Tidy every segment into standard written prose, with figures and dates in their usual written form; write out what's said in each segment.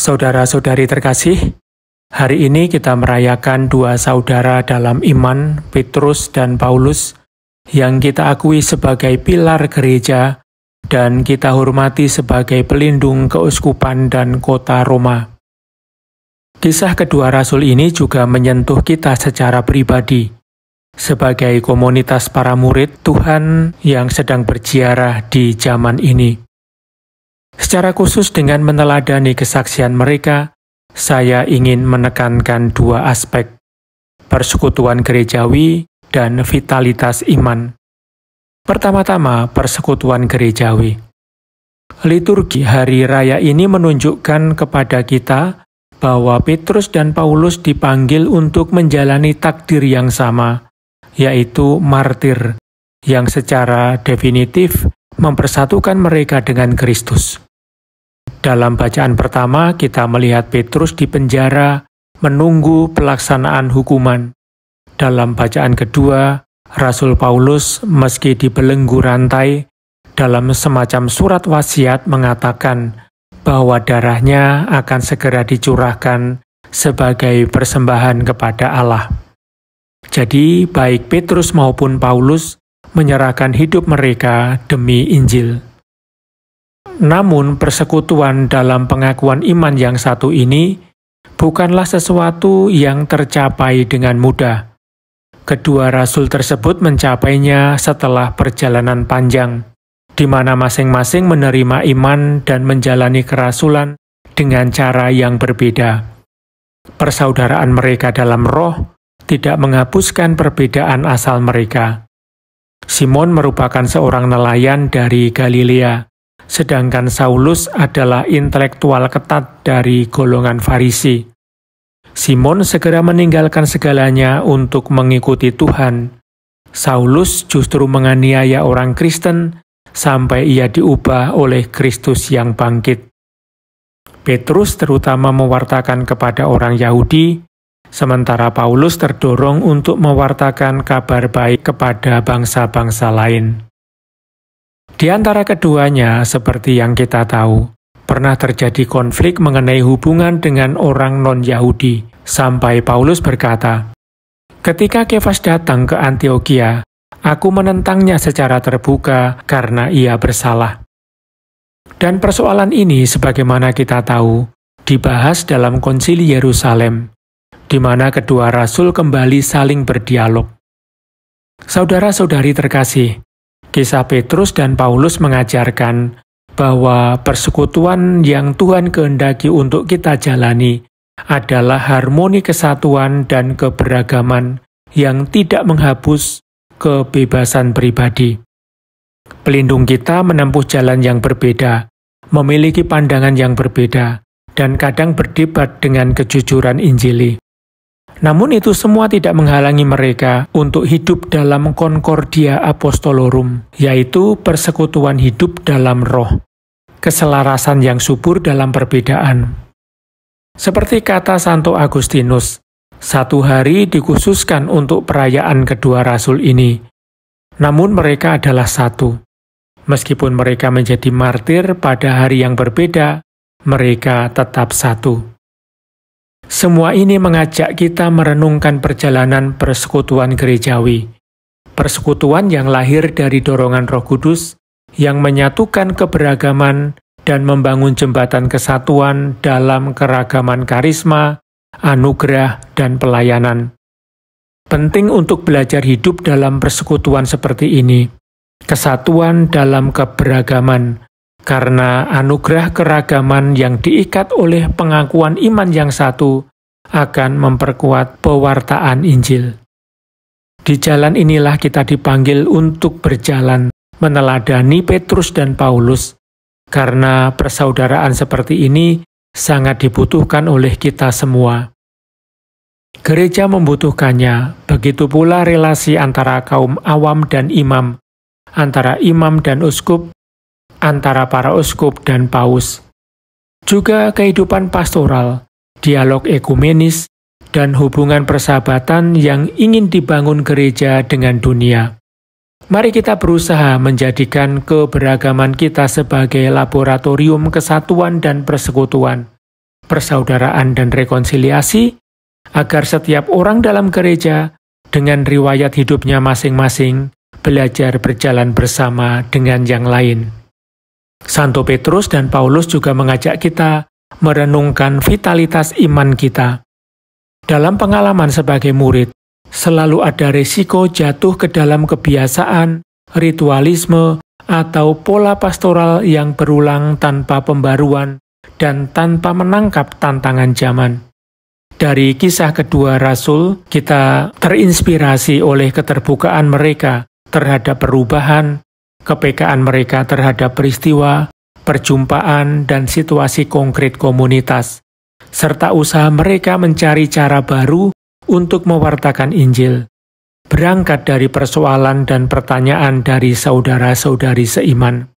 Saudara-saudari terkasih, hari ini kita merayakan dua saudara dalam iman, Petrus dan Paulus, yang kita akui sebagai pilar gereja dan kita hormati sebagai pelindung keuskupan dan kota Roma. Kisah kedua rasul ini juga menyentuh kita secara pribadi, sebagai komunitas para murid Tuhan yang sedang berziarah di zaman ini. Secara khusus dengan meneladani kesaksian mereka, saya ingin menekankan dua aspek, persekutuan gerejawi dan vitalitas iman. Pertama-tama, persekutuan gerejawi. Liturgi hari raya ini menunjukkan kepada kita bahwa Petrus dan Paulus dipanggil untuk menjalani takdir yang sama, yaitu martir, yang secara definitif mempersatukan mereka dengan Kristus. Dalam bacaan pertama, kita melihat Petrus di penjara menunggu pelaksanaan hukuman. Dalam bacaan kedua, Rasul Paulus meski dibelenggu rantai, dalam semacam surat wasiat mengatakan bahwa darahnya akan segera dicurahkan sebagai persembahan kepada Allah. Jadi, baik Petrus maupun Paulus menyerahkan hidup mereka demi Injil. Namun, persekutuan dalam pengakuan iman yang satu ini bukanlah sesuatu yang tercapai dengan mudah. Kedua rasul tersebut mencapainya setelah perjalanan panjang, di mana masing-masing menerima iman dan menjalani kerasulan dengan cara yang berbeda. Persaudaraan mereka dalam roh tidak menghapuskan perbedaan asal mereka. Simon merupakan seorang nelayan dari Galilea, sedangkan Saulus adalah intelektual ketat dari golongan Farisi. Simon segera meninggalkan segalanya untuk mengikuti Tuhan. Saulus justru menganiaya orang Kristen sampai ia diubah oleh Kristus yang bangkit. Petrus terutama mewartakan kepada orang Yahudi, sementara Paulus terdorong untuk mewartakan kabar baik kepada bangsa-bangsa lain. Di antara keduanya, seperti yang kita tahu, pernah terjadi konflik mengenai hubungan dengan orang non-Yahudi, sampai Paulus berkata, "Ketika Kefas datang ke Antiokhia, aku menentangnya secara terbuka karena ia bersalah." Dan persoalan ini, sebagaimana kita tahu, dibahas dalam Konsili Yerusalem, di mana kedua rasul kembali saling berdialog. Saudara-saudari terkasih, kisah Petrus dan Paulus mengajarkan bahwa persekutuan yang Tuhan kehendaki untuk kita jalani adalah harmoni kesatuan dan keberagaman yang tidak menghapus kebebasan pribadi. Pelindung kita menempuh jalan yang berbeda, memiliki pandangan yang berbeda, dan kadang berdebat dengan kejujuran Injili. Namun itu semua tidak menghalangi mereka untuk hidup dalam Concordia Apostolorum, yaitu persekutuan hidup dalam roh, keselarasan yang subur dalam perbedaan. Seperti kata Santo Agustinus, satu hari dikhususkan untuk perayaan kedua rasul ini, namun mereka adalah satu. Meskipun mereka menjadi martir pada hari yang berbeda, mereka tetap satu. Semua ini mengajak kita merenungkan perjalanan persekutuan gerejawi. Persekutuan yang lahir dari dorongan Roh Kudus, yang menyatukan keberagaman dan membangun jembatan kesatuan dalam keragaman karisma, anugerah, dan pelayanan. Penting untuk belajar hidup dalam persekutuan seperti ini. Kesatuan dalam keberagaman, karena anugerah keragaman yang diikat oleh pengakuan iman yang satu akan memperkuat pewartaan Injil. Di jalan inilah kita dipanggil untuk berjalan, meneladani Petrus dan Paulus, karena persaudaraan seperti ini sangat dibutuhkan oleh kita semua. Gereja membutuhkannya, begitu pula relasi antara kaum awam dan imam, antara imam dan uskup, antara para uskup dan paus. Juga kehidupan pastoral, dialog ekumenis, dan hubungan persahabatan yang ingin dibangun gereja dengan dunia. Mari kita berusaha menjadikan keberagaman kita sebagai laboratorium kesatuan dan persekutuan, persaudaraan dan rekonsiliasi, agar setiap orang dalam gereja dengan riwayat hidupnya masing-masing belajar berjalan bersama dengan yang lain. Santo Petrus dan Paulus juga mengajak kita merenungkan vitalitas iman kita. Dalam pengalaman sebagai murid, selalu ada risiko jatuh ke dalam kebiasaan, ritualisme, atau pola pastoral yang berulang tanpa pembaruan dan tanpa menangkap tantangan zaman. Dari kisah kedua Rasul, kita terinspirasi oleh keterbukaan mereka terhadap perubahan, kepekaan mereka terhadap peristiwa, perjumpaan, dan situasi konkret komunitas, serta usaha mereka mencari cara baru untuk mewartakan Injil. Berangkat dari persoalan dan pertanyaan dari saudara-saudari seiman.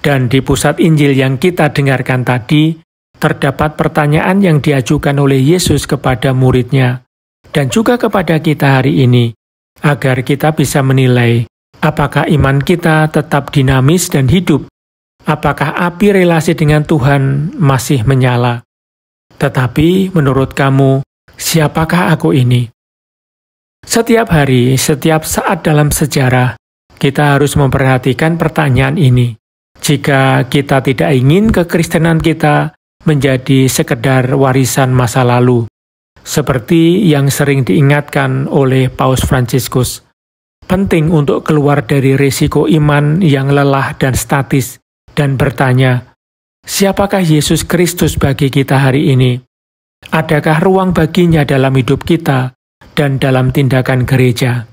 Dan di pusat Injil yang kita dengarkan tadi, terdapat pertanyaan yang diajukan oleh Yesus kepada muridnya, dan juga kepada kita hari ini, agar kita bisa menilai apakah iman kita tetap dinamis dan hidup, apakah api relasi dengan Tuhan masih menyala. Tetapi menurut kamu, siapakah aku ini? Setiap hari, setiap saat dalam sejarah, kita harus memperhatikan pertanyaan ini. Jika kita tidak ingin kekristenan kita menjadi sekedar warisan masa lalu, seperti yang sering diingatkan oleh Paus Fransiskus. Penting untuk keluar dari risiko iman yang lelah dan statis, dan bertanya, siapakah Yesus Kristus bagi kita hari ini? Adakah ruang baginya dalam hidup kita dan dalam tindakan gereja?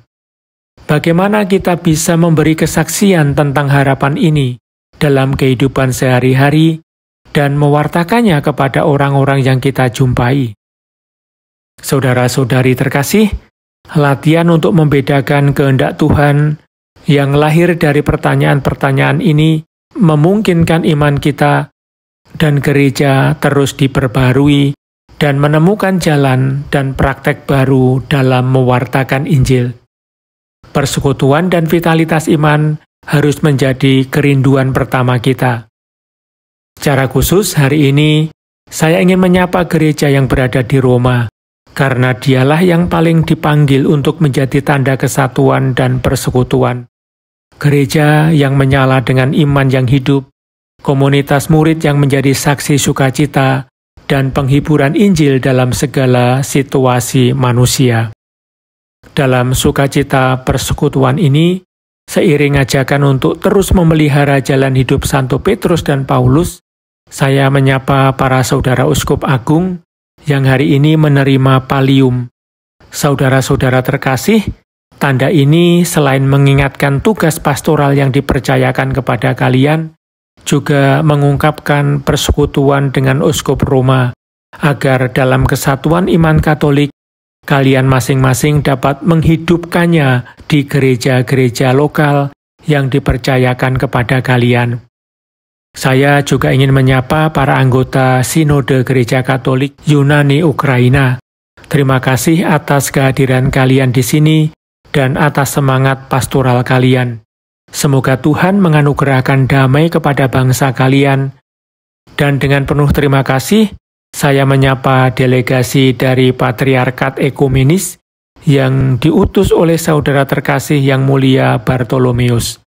Bagaimana kita bisa memberi kesaksian tentang harapan ini dalam kehidupan sehari-hari dan mewartakannya kepada orang-orang yang kita jumpai? Saudara-saudari terkasih, latihan untuk membedakan kehendak Tuhan yang lahir dari pertanyaan-pertanyaan ini memungkinkan iman kita dan gereja terus diperbarui dan menemukan jalan dan praktek baru dalam mewartakan Injil. Persekutuan dan vitalitas iman harus menjadi kerinduan pertama kita. Secara khusus hari ini, saya ingin menyapa gereja yang berada di Roma, karena dialah yang paling dipanggil untuk menjadi tanda kesatuan dan persekutuan. Gereja yang menyala dengan iman yang hidup, komunitas murid yang menjadi saksi sukacita, dan penghiburan Injil dalam segala situasi manusia. Dalam sukacita persekutuan ini, seiring ajakan untuk terus memelihara jalan hidup Santo Petrus dan Paulus, saya menyapa para saudara uskup agung yang hari ini menerima pallium. Saudara-saudara terkasih, tanda ini selain mengingatkan tugas pastoral yang dipercayakan kepada kalian, juga mengungkapkan persekutuan dengan uskup Roma, agar dalam kesatuan iman Katolik, kalian masing-masing dapat menghidupkannya di gereja-gereja lokal yang dipercayakan kepada kalian. Saya juga ingin menyapa para anggota Sinode Gereja Katolik Yunani Ukraina. Terima kasih atas kehadiran kalian di sini dan atas semangat pastoral kalian. Semoga Tuhan menganugerahkan damai kepada bangsa kalian. Dan dengan penuh terima kasih, saya menyapa delegasi dari Patriarkat Ekumenis yang diutus oleh saudara terkasih yang mulia Bartolomeus.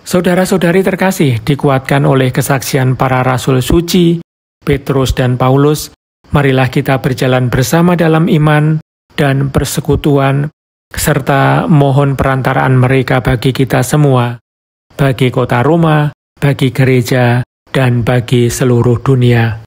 Saudara-saudari terkasih, dikuatkan oleh kesaksian para rasul suci, Petrus dan Paulus, marilah kita berjalan bersama dalam iman dan persekutuan, serta mohon perantaraan mereka bagi kita semua, bagi kota Roma, bagi gereja, dan bagi seluruh dunia.